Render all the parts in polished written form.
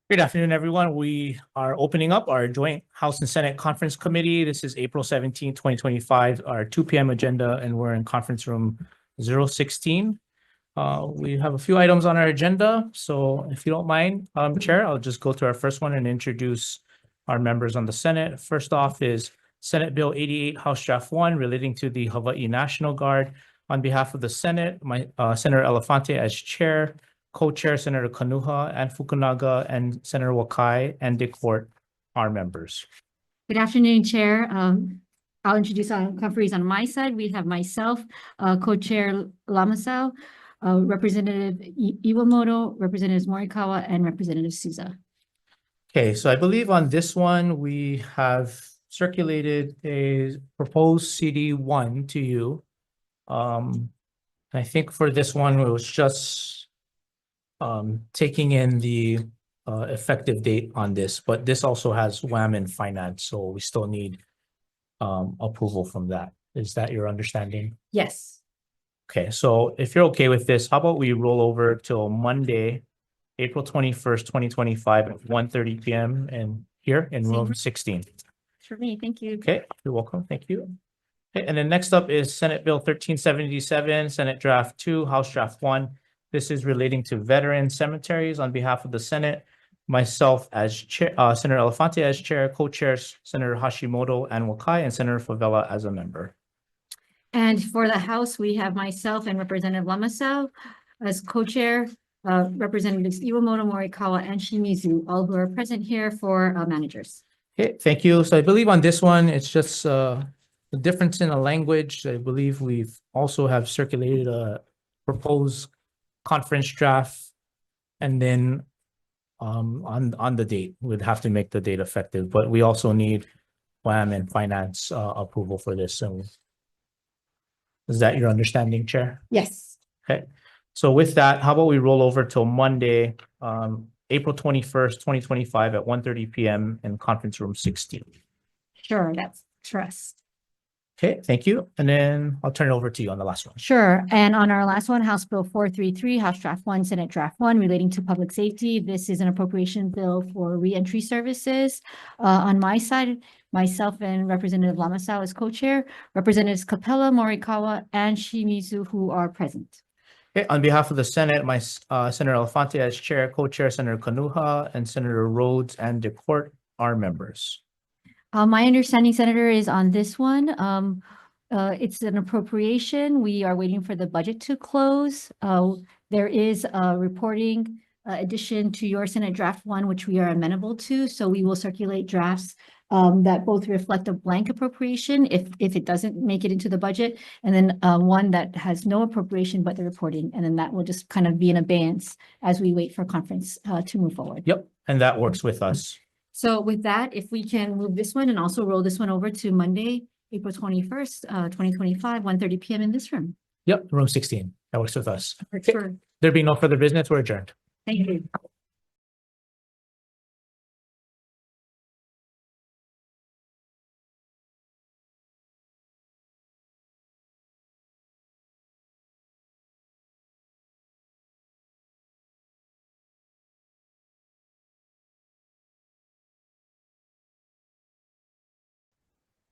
Good afternoon, everyone. We are opening up our joint House and Senate Conference Committee. This is April 17, 2025, our 2 p.m. agenda, and we're in conference room 016. We have a few items on our agenda, so if you don't mind, Chair, I'll just go to our first one and introduce our members on the Senate. First off is Senate Bill 88, House Draft 1, relating to the Hawai'i National Guard. On behalf of the Senate, Senator Elefante as Chair, Co-Chair Senator Kanuha and Fukunaga, and Senator Wakai and Dick Fort are members. Good afternoon, Chair. I'll introduce our conferees on my side. We have myself, Co-Chair Lamasau, Representative Iwamoto, Representatives Morikawa, and Representative Souza. Okay, so I believe on this one, we have circulated a proposed CD1 to you. I think for this one, it was just taking in the effective date on this, but this also has WAM and finance, so we still need approval from that. Is that your understanding? Yes. Okay, so if you're okay with this, how about we roll over till Monday, April 21st, 2025 at 1:30 p.m. and here in room 16. For me, thank you. Okay, you're welcome. Thank you. Okay, and then next up is Senate Bill 1377, Senate Draft 2, House Draft 1. This is relating to veteran cemeteries. On behalf of the Senate, myself as chair, Senator Elefante as chair, co-chairs Senator Hashimoto and Wakai, and Senator Favela as a member. And for the House, we have myself and Representative Lamasau as co-chair, Representatives Iwamoto, Morikawa, and Shimizu, all who are present here for managers. Okay, thank you. So I believe on this one, it's just the difference in the language. I believe we've also have circulated a proposed conference draft, and then on the date, we'd have to make the date effective, but we also need WAM and finance approval for this. So is that your understanding, Chair? Yes. Okay, so with that, how about we roll over till Monday, April 21st, 2025 at 1:30 p.m. in conference room 16. Sure, that's trust. Okay, thank you. And then I'll turn it over to you on the last one. Sure. And on our last one, House Bill 433, House Draft 1, Senate Draft 1, relating to public safety. This is an appropriation bill for reentry services. On my side, myself and Representative Lamasau as co-chair, Representatives Capella, Morikawa, and Shimizu, who are present. Okay, on behalf of the Senate, my Senator Elefante as chair, co-chair Senator Kanuha, and Senator Rhodes and DeCourt are members. My understanding, Senator, is on this one. It's an appropriation. We are waiting for the budget to close. There is a reporting addition to your Senate Draft 1, which we are amenable to. So we will circulate drafts that both reflect a blank appropriation if it doesn't make it into the budget, and then one that has no appropriation but the reporting, and then that will just kind of be in abeyance as we wait for conference to move forward. Yep, and that works with us. So with that, if we can move this one and also roll this one over to Monday, April 21st, 2025, 1:30 p.m. in this room. Yep, room 16. That works with us. Sure. There being no further business, we're adjourned. Thank you.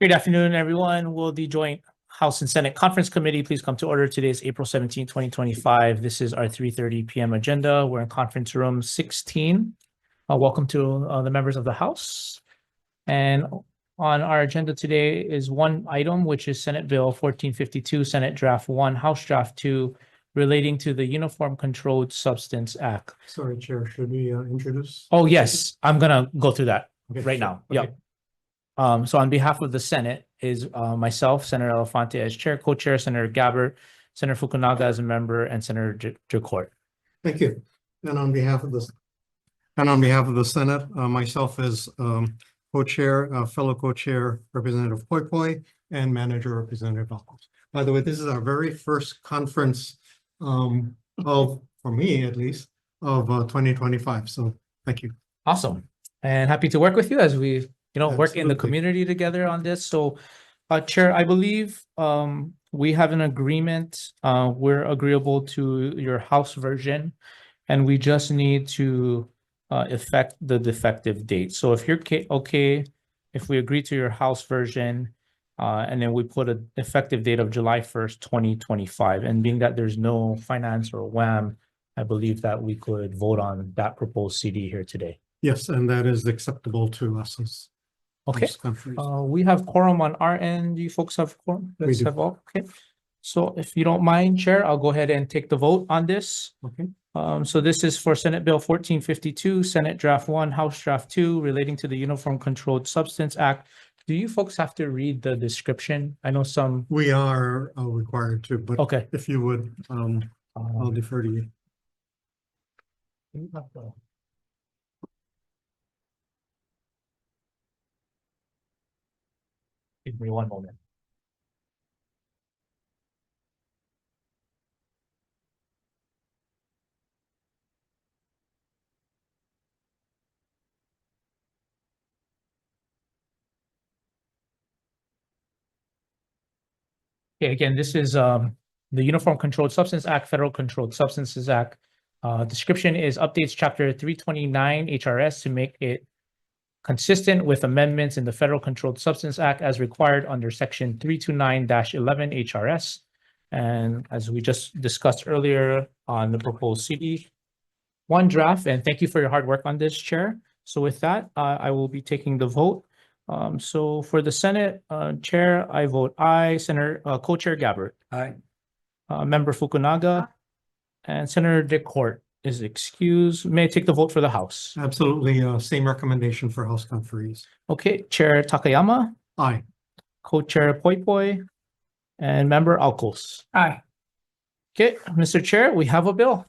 Good afternoon, everyone. Will the joint House and Senate Conference Committee please come to order? Today is April 17, 2025. This is our 3:30 p.m. agenda. We're in conference room 16. Welcome to the members of the House. And on our agenda today is one item, which is Senate Bill 1452, Senate Draft 1, House Draft 2, relating to the Uniform Controlled Substance Act. Sorry, Chair, should we introduce? Oh, yes, I'm gonna go through that Okay, right sure. now. Okay. Yep. So on behalf of the Senate is myself, Senator Elefante as chair, co-chair Senator Gabbard, Senator Fukunaga as a member, and Senator DeCourt. Thank you. And on behalf of the Senate, myself as co-chair, fellow co-chair Representative Poi Poi, and manager Representative Alcos. By the way, this is our very first conference for me at least, of 2025. So thank you. Awesome. And happy to work with you as we work in the Absolutely. community together on this. So Chair, I believe we have an agreement. We're agreeable to your House version, and we just need to affect the defective date. So if you're okay, if we agree to your House version, and then we put an effective date of July 1st, 2025, and being that there's no finance or WAM, I believe that we could vote on that proposed CD here today. Yes, and that is acceptable to us as Okay, host countries. we have quorum on our end. Do you folks have quorum? We Let's do. have all, okay. So if you don't mind, Chair, I'll go ahead and take the vote on this. Okay, So this is for Senate Bill 1452, Senate Draft 1, House Draft 2, relating to the Uniform Controlled Substance Act. Do you folks have to read the description? I know some, we are required to, but okay. if you would, I'll defer to you. Give me one moment. Okay, again, this is the Uniform Controlled Substance Act, Federal Controlled Substances Act. Description is updates chapter 329 HRS to make it consistent with amendments in the Federal Controlled Substance Act as required under section 329-11 HRS. And as we just discussed earlier on the proposed CD, one draft, and thank you for your hard work on this, Chair. So with that, I will be taking the vote. So for the Senate Chair, I vote aye. Senator Co-Chair Gabbard. Aye. Member Fukunaga and Senator Dick Hort is excused. May I take the vote for the House? Absolutely, same recommendation for house conferees. Okay, Chair Takayama, Aye. Co-Chair Poi Poi, and Member Alcos. Aye. Okay, Mr. Chair, we have a bill.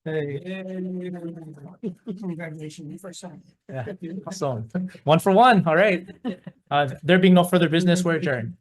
Hey, Congratulations for some. yeah, awesome. 1 for 1, all right. There being no further business, we're adjourned.